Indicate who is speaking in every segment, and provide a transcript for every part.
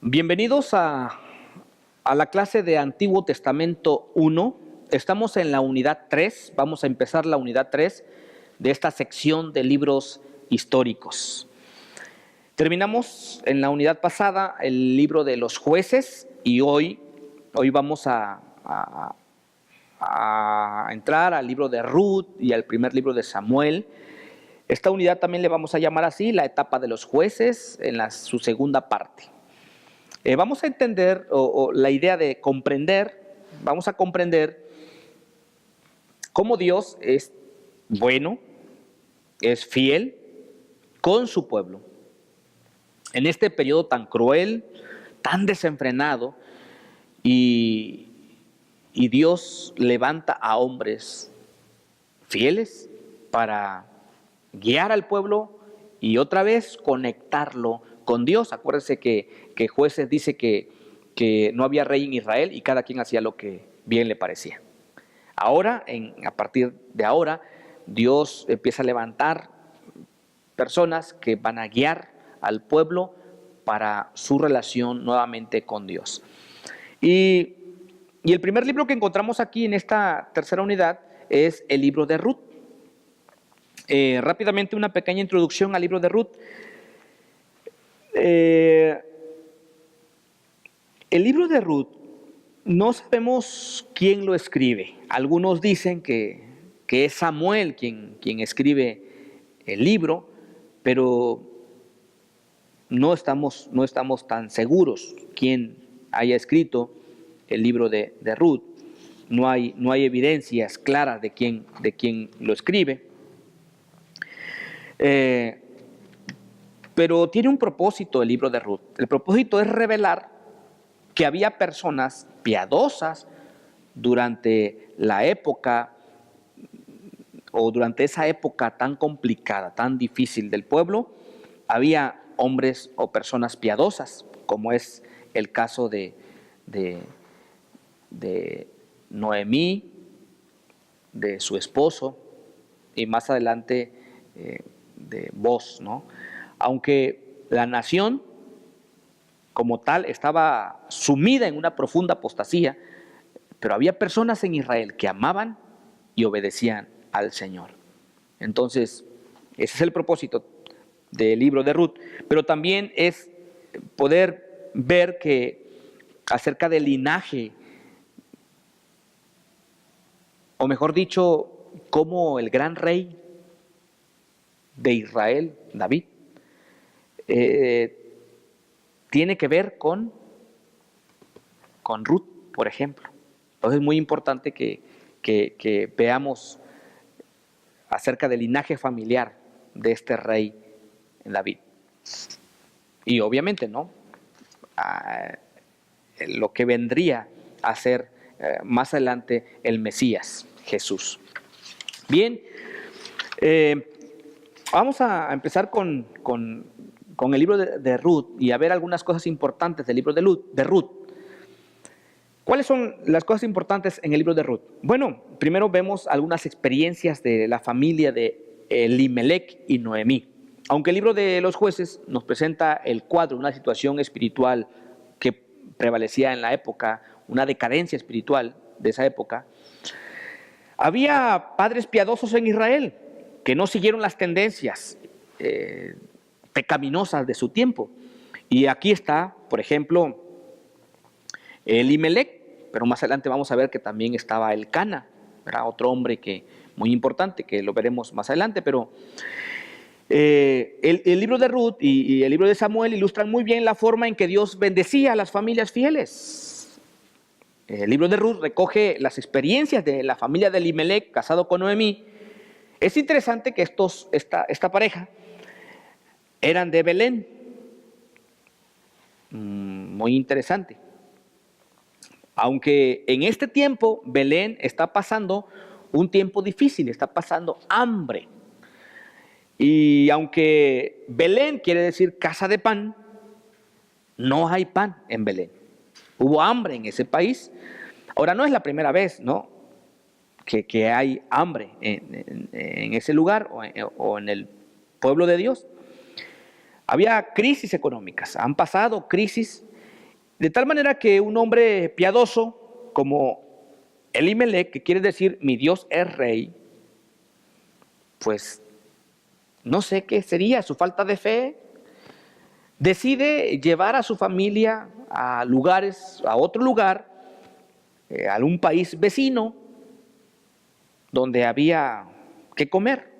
Speaker 1: Bienvenidos a la clase de Antiguo Testamento 1. Estamos en la unidad 3, vamos a empezar la unidad 3 de esta sección de libros históricos. Terminamos en la unidad pasada el libro de los jueces y hoy vamos a entrar al libro de Ruth y al primer libro de Samuel. Esta unidad también le vamos a llamar así, la etapa de los jueces, en su segunda parte. Vamos a entender, la idea de comprender, vamos a comprender cómo Dios es bueno, es fiel con su pueblo. En este periodo tan cruel, tan desenfrenado, y Dios levanta a hombres fieles para guiar al pueblo y otra vez conectarlo con Dios. Acuérdense que Jueces dice que no había rey en Israel y cada quien hacía lo que bien le parecía. Ahora, a partir de ahora, Dios empieza a levantar personas que van a guiar al pueblo para su relación nuevamente con Dios. Y el primer libro que encontramos aquí en esta tercera unidad es el libro de Ruth. Rápidamente una pequeña introducción al libro de Ruth. El libro de Ruth, no sabemos quién lo escribe. Algunos dicen que es Samuel quien escribe el libro, pero no estamos tan seguros quién haya escrito el libro de Ruth. No hay evidencias claras de quién lo escribe. Pero tiene un propósito el libro de Ruth. El propósito es revelar que había personas piadosas durante la época o durante esa época tan complicada, tan difícil del pueblo. Había hombres o personas piadosas, como es el caso de Noemí, de su esposo y más adelante de Boz, ¿no? Aunque la nación como tal estaba sumida en una profunda apostasía, pero había personas en Israel que amaban y obedecían al Señor. Entonces, ese es el propósito del libro de Ruth, pero también es poder ver que acerca del linaje, o mejor dicho, cómo el gran rey de Israel, David, tiene que ver con Ruth, por ejemplo. Entonces es muy importante que veamos acerca del linaje familiar de este rey David. Y obviamente, ¿no? Lo que vendría a ser más adelante el Mesías, Jesús. Bien, vamos a empezar con el libro de Ruth y a ver algunas cosas importantes del libro de Ruth. ¿Cuáles son las cosas importantes en el libro de Ruth? Bueno, primero vemos algunas experiencias de la familia de Elimelech y Noemí. Aunque el libro de los jueces nos presenta el cuadro, una situación espiritual que prevalecía en la época, una decadencia espiritual de esa época, había padres piadosos en Israel que no siguieron las tendencias pecaminosas de su tiempo. Y aquí está, por ejemplo, Elimelech, pero más adelante vamos a ver que también estaba Elcana, ¿verdad? Otro hombre muy importante, que lo veremos más adelante, pero el libro de Ruth y el libro de Samuel ilustran muy bien la forma en que Dios bendecía a las familias fieles. El libro de Ruth recoge las experiencias de la familia de Elimelech, casado con Noemí. Es interesante que esta pareja eran de Belén. Muy interesante. Aunque en este tiempo Belén está pasando un tiempo difícil, está pasando hambre. Y aunque Belén quiere decir casa de pan, no hay pan en Belén. Hubo hambre en ese país. Ahora no es la primera vez, ¿no?, que hay hambre en ese lugar o en el pueblo de Dios. Había crisis económicas, han pasado crisis De tal manera que un hombre piadoso como Elimelec, que quiere decir mi Dios es rey, pues no sé qué sería su falta de fe, decide llevar a su familia a lugares, a otro lugar, a un país vecino, donde había que comer.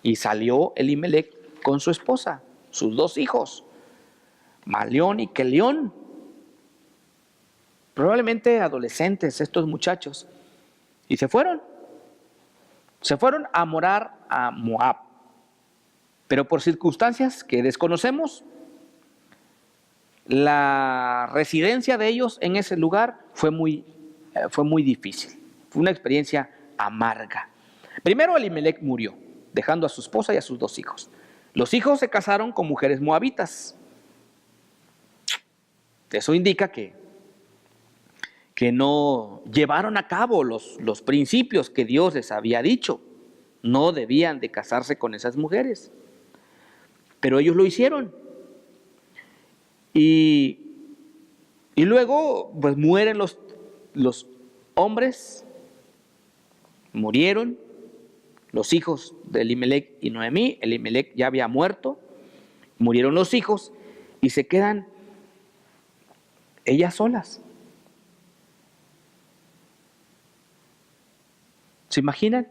Speaker 1: Y salió Elimelec con su esposa, sus 2 hijos, Malión y Quelión, probablemente adolescentes estos muchachos, y se fueron a morar a Moab. Pero por circunstancias que desconocemos, la residencia de ellos en ese lugar fue muy difícil. Fue una experiencia amarga. Primero Elimelec murió, dejando a su esposa y a sus 2 hijos. Los hijos se casaron con mujeres moabitas. Eso indica que no llevaron a cabo los principios que Dios les había dicho. No debían de casarse con esas mujeres. Pero ellos lo hicieron. Y luego, pues mueren los hombres, murieron los hijos de Elimelec y Noemí. Elimelec ya había muerto, murieron los hijos y se quedan ellas solas. ¿Se imaginan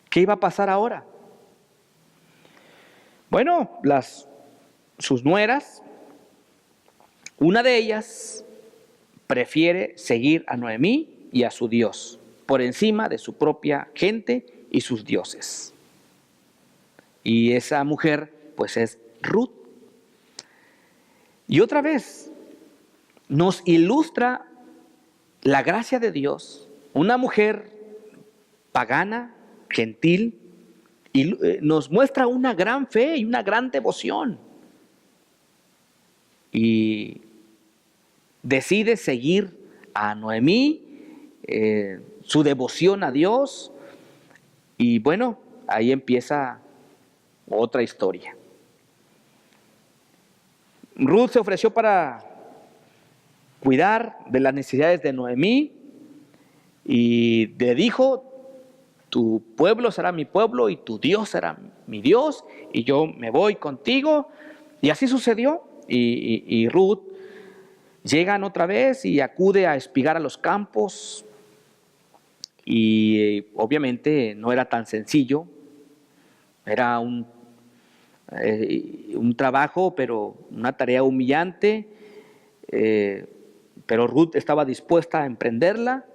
Speaker 1: qué iba a pasar ahora? Bueno, sus nueras, una de ellas prefiere seguir a Noemí y a su Dios por encima de su propia gente y sus dioses. Y esa mujer, pues, es Ruth. Y otra vez nos ilustra la gracia de Dios, una mujer pagana, gentil, y nos muestra una gran fe y una gran devoción. Y decide seguir a Noemí, su devoción a Dios, y bueno, ahí empieza otra historia. Ruth se ofreció para cuidar de las necesidades de Noemí y le dijo: tu pueblo será mi pueblo y tu Dios será mi Dios, y yo me voy contigo. Y así sucedió. Y Ruth llegan otra vez y acude a espigar a los campos. Y obviamente no era tan sencillo. Era un trabajo, pero una tarea humillante. Pero Ruth estaba dispuesta a emprenderla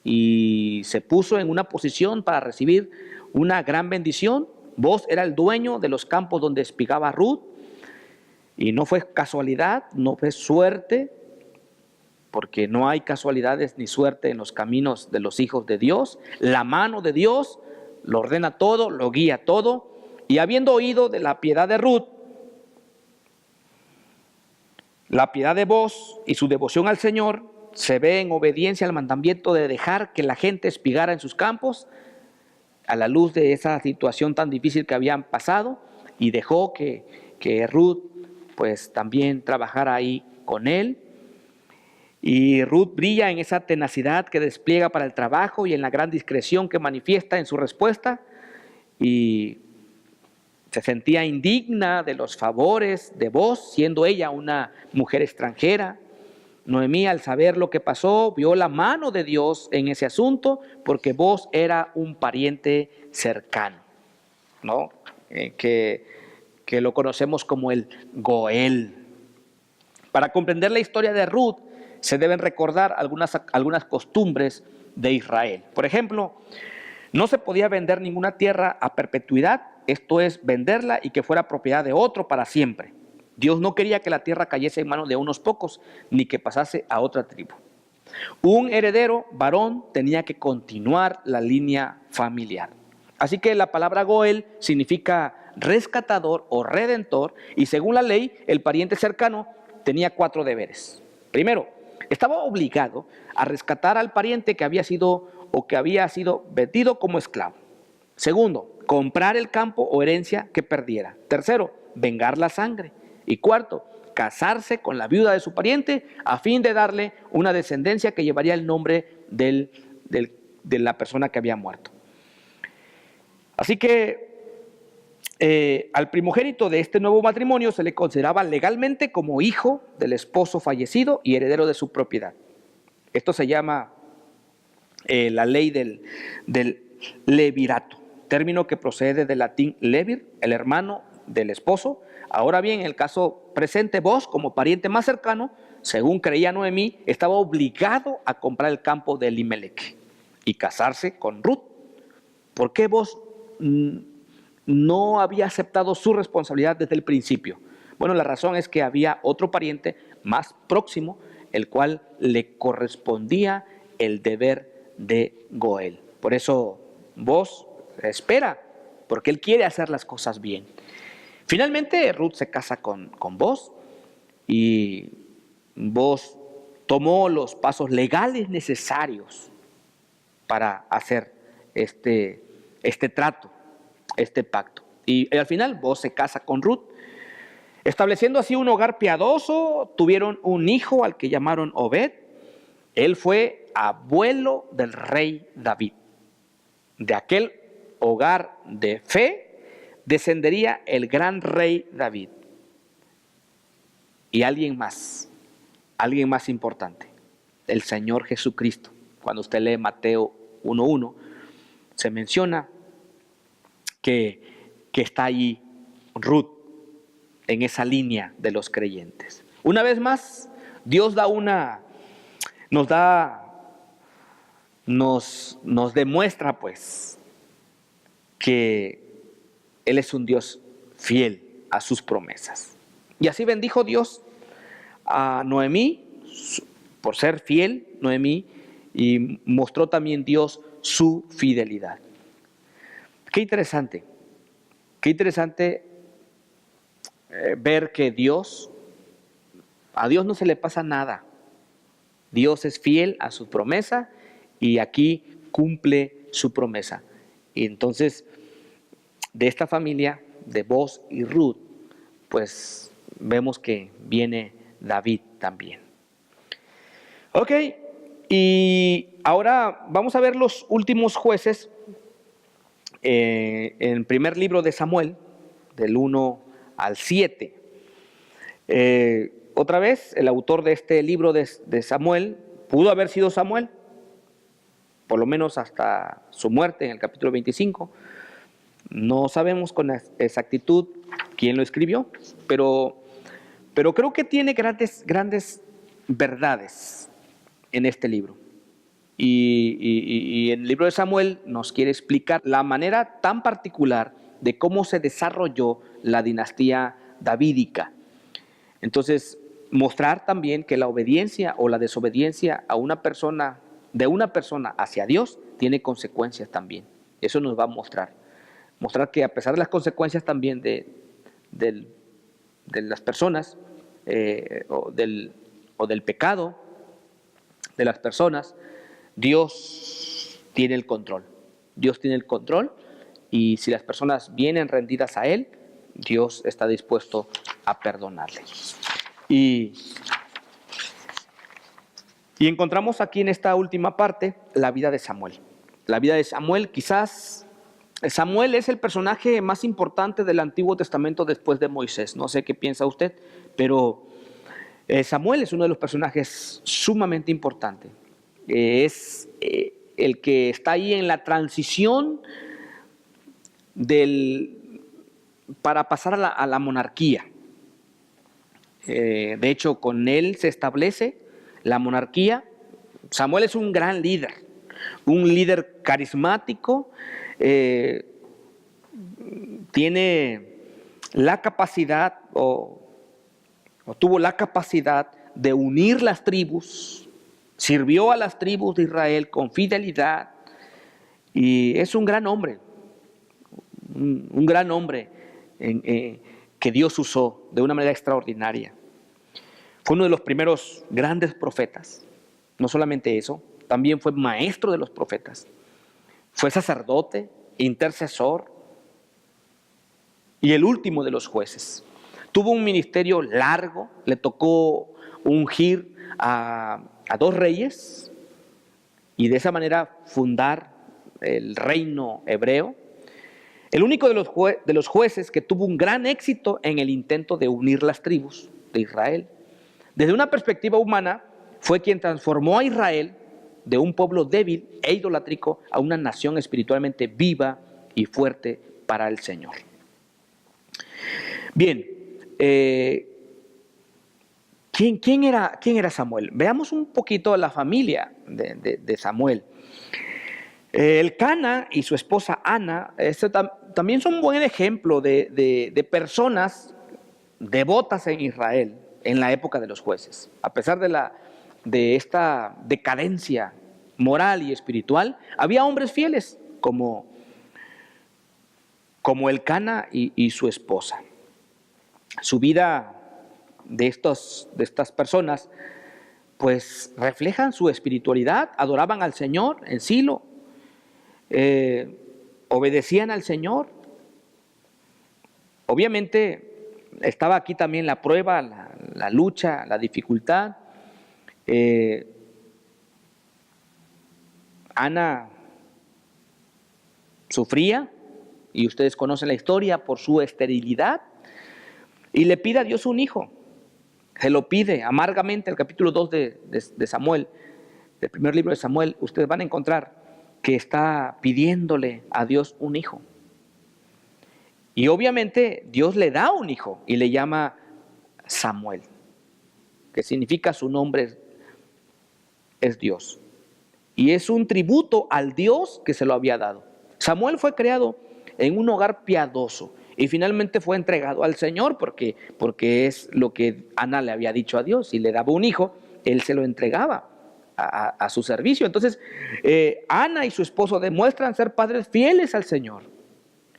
Speaker 1: y se puso en una posición para recibir una gran bendición. Boaz era el dueño de los campos donde espigaba Ruth, y no fue casualidad, no fue suerte, porque no hay casualidades ni suerte en los caminos de los hijos de Dios. La mano de Dios lo ordena todo, lo guía todo, y habiendo oído de la piedad de Ruth, la piedad de Boaz y su devoción al Señor, se ve en obediencia al mandamiento de dejar que la gente espigara en sus campos, a la luz de esa situación tan difícil que habían pasado, y dejó que Ruth pues también trabajara ahí con él. Y Ruth brilla en esa tenacidad que despliega para el trabajo y en la gran discreción que manifiesta en su respuesta, y se sentía indigna de los favores de Boaz, siendo ella una mujer extranjera. Noemí, al saber lo que pasó, vio la mano de Dios en ese asunto, porque Boaz era un pariente cercano, ¿no? Que lo conocemos como el Goel. Para comprender la historia de Ruth, se deben recordar algunas costumbres de Israel. Por ejemplo, no se podía vender ninguna tierra a perpetuidad, esto es, venderla y que fuera propiedad de otro para siempre. Dios no quería que la tierra cayese en manos de unos pocos, ni que pasase a otra tribu. Un heredero varón tenía que continuar la línea familiar. Así que la palabra Goel significa rescatador o redentor, y según la ley, el pariente cercano tenía 4 deberes. Primero, estaba obligado a rescatar al pariente que había sido vendido como esclavo. Segundo, comprar el campo o herencia que perdiera. Tercero, vengar la sangre. Y cuarto, casarse con la viuda de su pariente a fin de darle una descendencia que llevaría el nombre de la persona que había muerto. Así que al primogénito de este nuevo matrimonio se le consideraba legalmente como hijo del esposo fallecido y heredero de su propiedad. Esto se llama la ley del levirato, término que procede del latín levir, el hermano del esposo. Ahora bien, en el caso presente, Boaz, como pariente más cercano, según creía Noemí, estaba obligado a comprar el campo de Elimelech y casarse con Ruth. ¿Por qué Boaz no había aceptado su responsabilidad desde el principio? Bueno, la razón es que había otro pariente más próximo, el cual le correspondía el deber de Goel. Por eso Boaz espera, porque él quiere hacer las cosas bien. Finalmente Ruth se casa con Boaz y Boaz tomó los pasos legales necesarios para hacer este trato, este pacto. Y al final Boaz se casa con Ruth, estableciendo así un hogar piadoso. Tuvieron un hijo al que llamaron Obed. Él fue abuelo del rey David. De aquel hogar de fe descendería el gran rey David. Y alguien más importante, el Señor Jesucristo. Cuando usted lee Mateo 1:1, se menciona que está ahí Ruth en esa línea de los creyentes. Una vez más, Dios nos demuestra pues que Él es un Dios fiel a sus promesas. Y así bendijo Dios a Noemí por ser fiel, Noemí, y mostró también Dios su fidelidad. Qué interesante ver que a Dios no se le pasa nada. Dios es fiel a su promesa y aquí cumple su promesa. Y entonces, de esta familia, de Boaz y Ruth, pues vemos que viene David también. Ok, y ahora vamos a ver los últimos jueces en el primer libro de Samuel, del 1 al 7. Otra vez, el autor de este libro de Samuel pudo haber sido Samuel, por lo menos hasta su muerte en el capítulo 25. No sabemos con exactitud quién lo escribió, pero creo que tiene grandes verdades en este libro. Y en el libro de Samuel nos quiere explicar la manera tan particular de cómo se desarrolló la dinastía davídica. Entonces, mostrar también que la obediencia o la desobediencia de una persona hacia Dios tiene consecuencias también. Eso nos va a mostrar que a pesar de las consecuencias también de las personas o del pecado de las personas, Dios tiene el control. Dios tiene el control, y si las personas vienen rendidas a Él, Dios está dispuesto a perdonarles. Y encontramos aquí en esta última parte la vida de Samuel. La vida de Samuel, quizás Samuel es el personaje más importante del Antiguo Testamento después de Moisés. No sé qué piensa usted, pero Samuel es uno de los personajes sumamente importantes. Es el que está ahí en la transición para pasar a la monarquía. De hecho, con él se establece la monarquía. Samuel es un gran líder, un líder carismático. Tiene la capacidad o tuvo la capacidad de unir las tribus. Sirvió a las tribus de Israel con fidelidad y es un gran hombre, un gran hombre que Dios usó de una manera extraordinaria. Fue uno de los primeros grandes profetas. No solamente eso, también fue maestro de los profetas. Fue sacerdote, intercesor y el último de los jueces. Tuvo un ministerio largo, le tocó ungir a 2 reyes y de esa manera fundar el reino hebreo. El único de los jueces que tuvo un gran éxito en el intento de unir las tribus de Israel. Desde una perspectiva humana, fue quien transformó a Israel de un pueblo débil e idolátrico a una nación espiritualmente viva y fuerte para el Señor. Bien, ¿quién era Samuel? Veamos un poquito la familia de Samuel. Elcana y su esposa Ana también son un buen ejemplo de personas devotas en Israel en la época de los jueces. A pesar de esta decadencia moral y espiritual, había hombres fieles como Elcana y su esposa. Su vida de estas personas pues reflejan su espiritualidad, adoraban al Señor en Silo, obedecían al Señor. Obviamente estaba aquí también la prueba, la lucha, la dificultad. Ana sufría, y ustedes conocen la historia, por su esterilidad, y le pide a Dios un hijo. Se lo pide amargamente. El capítulo 2 de Samuel, del primer libro de Samuel, ustedes van a encontrar que está pidiéndole a Dios un hijo. Y obviamente Dios le da un hijo y le llama Samuel, que significa su nombre es Dios. Y es un tributo al Dios que se lo había dado. Samuel fue creado en un hogar piadoso y finalmente fue entregado al Señor porque es lo que Ana le había dicho a Dios. Si le daba un hijo, él se lo entregaba a su servicio. Entonces, Ana y su esposo demuestran ser padres fieles al Señor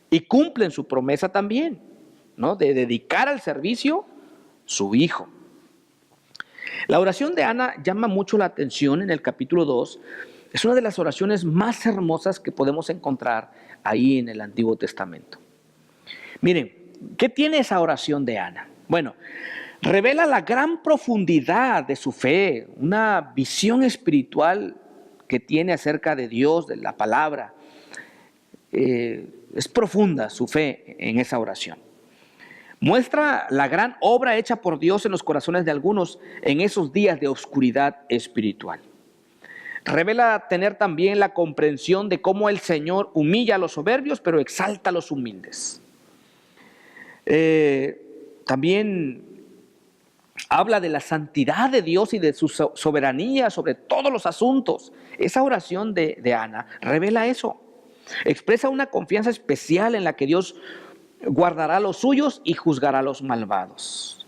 Speaker 1: y cumplen su promesa también, ¿no?, de dedicar al servicio su hijo. La oración de Ana llama mucho la atención en el capítulo 2. Es una de las oraciones más hermosas que podemos encontrar ahí en el Antiguo Testamento. Miren, ¿qué tiene esa oración de Ana? Bueno, revela la gran profundidad de su fe, una visión espiritual que tiene acerca de Dios, de la palabra. Es profunda su fe en esa oración. Muestra la gran obra hecha por Dios en los corazones de algunos en esos días de oscuridad espiritual. Revela tener también la comprensión de cómo el Señor humilla a los soberbios, pero exalta a los humildes. También habla de la santidad de Dios y de su soberanía sobre todos los asuntos. Esa oración de Ana revela eso. Expresa una confianza especial en la que Dios guardará a los suyos y juzgará a los malvados.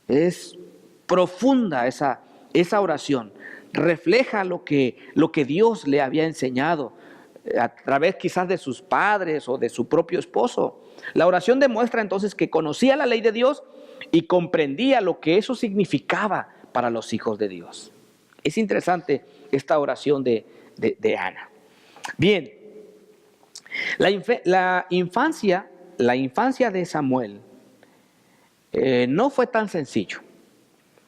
Speaker 1: Es profunda esa oración. Refleja lo que Dios le había enseñado a través quizás de sus padres o de su propio esposo. La oración demuestra entonces que conocía la ley de Dios y comprendía lo que eso significaba para los hijos de Dios. Es interesante esta oración de Ana. Bien, la infancia de Samuel no fue tan sencillo.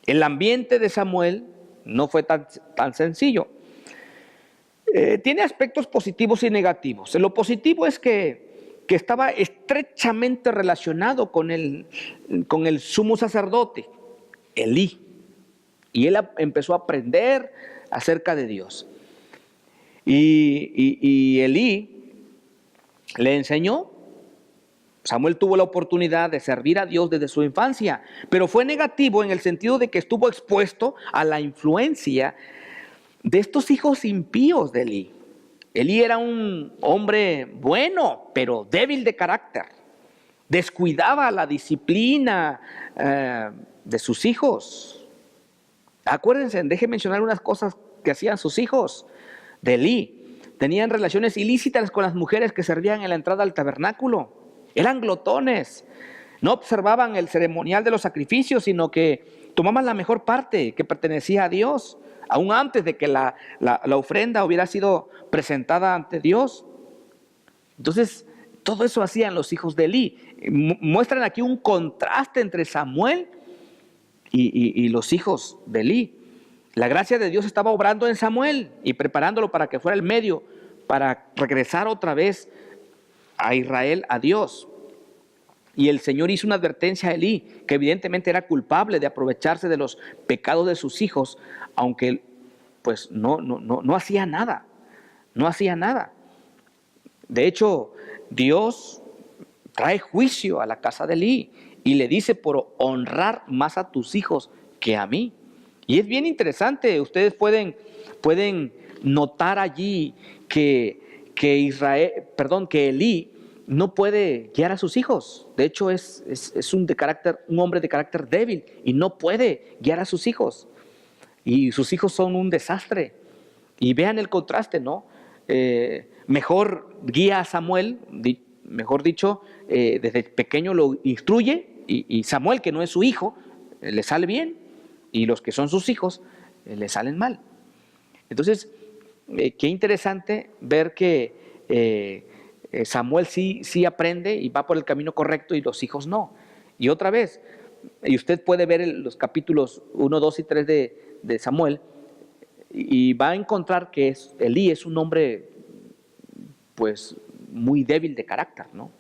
Speaker 1: El ambiente de Samuel no fue tan sencillo. Tiene aspectos positivos y negativos. Lo positivo es que estaba estrechamente relacionado con el sumo sacerdote, Elí. Y él empezó a aprender acerca de Dios. Y Elí le enseñó. Samuel tuvo la oportunidad de servir a Dios desde su infancia, pero fue negativo en el sentido de que estuvo expuesto a la influencia de estos hijos impíos de Elí. Elí era un hombre bueno, pero débil de carácter. Descuidaba la disciplina de sus hijos. Acuérdense, déjenme mencionar unas cosas que hacían sus hijos de Elí. Tenían relaciones ilícitas con las mujeres que servían en la entrada al tabernáculo. Eran glotones. No observaban el ceremonial de los sacrificios, sino que tomaban la mejor parte que pertenecía a Dios, aún antes de que la ofrenda hubiera sido presentada ante Dios. Entonces, todo eso hacían los hijos de Elí. muestran aquí un contraste entre Samuel y los hijos de Elí. La gracia de Dios estaba obrando en Samuel y preparándolo para que fuera el medio para regresar otra vez a Israel, a Dios. Y el Señor hizo una advertencia a Elí, que evidentemente era culpable de aprovecharse de los pecados de sus hijos, aunque pues no hacía nada, no hacía nada. De hecho, Dios trae juicio a la casa de Elí y le dice: por honrar más a tus hijos que a mí. Y es bien interesante, ustedes pueden notar allí que Elí no puede guiar a sus hijos. De hecho, es un hombre de carácter débil y no puede guiar a sus hijos. Y sus hijos son un desastre. Y vean el contraste, ¿no? Mejor guía a Samuel, mejor dicho, desde pequeño lo instruye, y Samuel, que no es su hijo, le sale bien, y los que son sus hijos le salen mal. Entonces, qué interesante ver que Samuel sí aprende y va por el camino correcto y los hijos no. Y otra vez, y usted puede ver los capítulos 1, 2 y 3 de Samuel, y va a encontrar que Elí es un hombre pues muy débil de carácter, ¿no?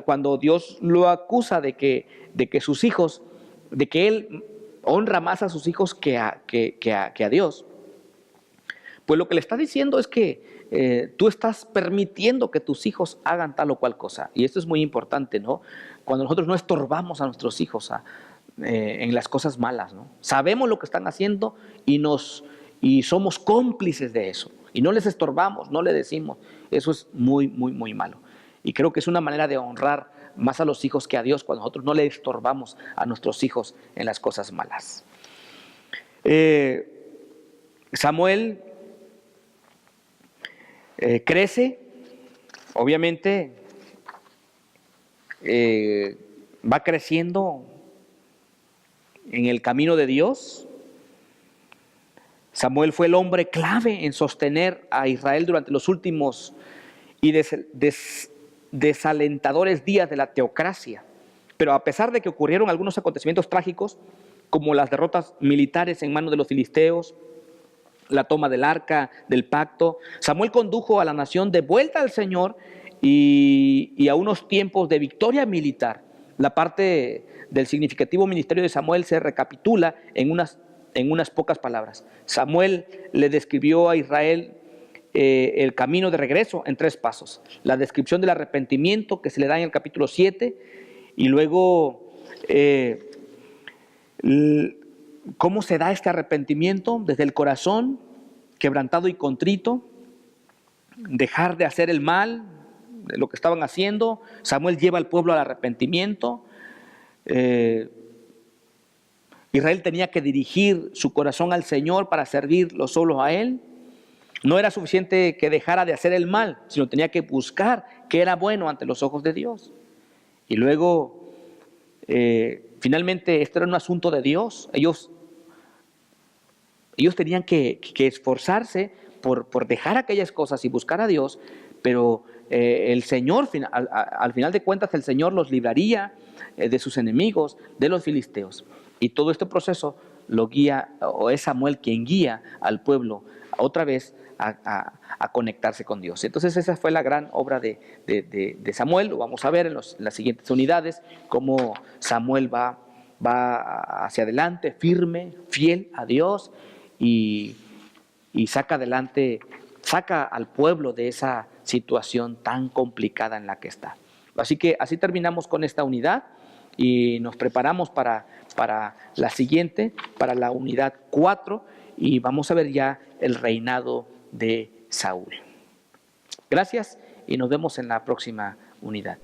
Speaker 1: Cuando Dios lo acusa de que sus hijos, de que él honra más a sus hijos que a Dios, pues lo que le está diciendo es que tú estás permitiendo que tus hijos hagan tal o cual cosa. Y esto es muy importante, ¿no? Cuando nosotros no estorbamos a nuestros hijos en las cosas malas, ¿no? Sabemos lo que están haciendo y somos cómplices de eso. Y no les estorbamos, no le decimos. Eso es muy, muy, muy malo. Y creo que es una manera de honrar más a los hijos que a Dios, cuando nosotros no le estorbamos a nuestros hijos en las cosas malas. Samuel crece, obviamente va creciendo en el camino de Dios. Samuel fue el hombre clave en sostener a Israel durante los últimos y desalentadores días de la teocracia. Pero a pesar de que ocurrieron algunos acontecimientos trágicos, como las derrotas militares en manos de los filisteos, la toma del arca del pacto, Samuel condujo a la nación de vuelta al Señor y a unos tiempos de victoria militar. La parte del significativo ministerio de Samuel se recapitula en unas pocas palabras. Samuel le describió a Israel el camino de regreso en 3 pasos. La descripción del arrepentimiento que se le da en el capítulo 7, y luego cómo se da este arrepentimiento desde el corazón quebrantado y contrito, dejar de hacer el mal, de lo que estaban haciendo. Samuel lleva al pueblo al arrepentimiento. Israel tenía que dirigir su corazón al Señor para servirlo solo a Él. No era suficiente que dejara de hacer el mal, sino tenía que buscar qué era bueno ante los ojos de Dios. Y luego, finalmente, esto era un asunto de Dios. Ellos tenían que esforzarse por dejar aquellas cosas y buscar a Dios, pero el Señor, al final de cuentas, el Señor los libraría de sus enemigos, de los filisteos. Y todo este proceso lo guía, o es Samuel quien guía al pueblo otra vez a conectarse con Dios. Entonces esa fue la gran obra de Samuel. Lo vamos a ver en las siguientes unidades, cómo Samuel va hacia adelante, firme, fiel a Dios, y saca al pueblo de esa situación tan complicada en la que está. Así que así terminamos con esta unidad y nos preparamos para la siguiente, para la unidad 4, y vamos a ver ya el reinado de Saúl. Gracias y nos vemos en la próxima unidad.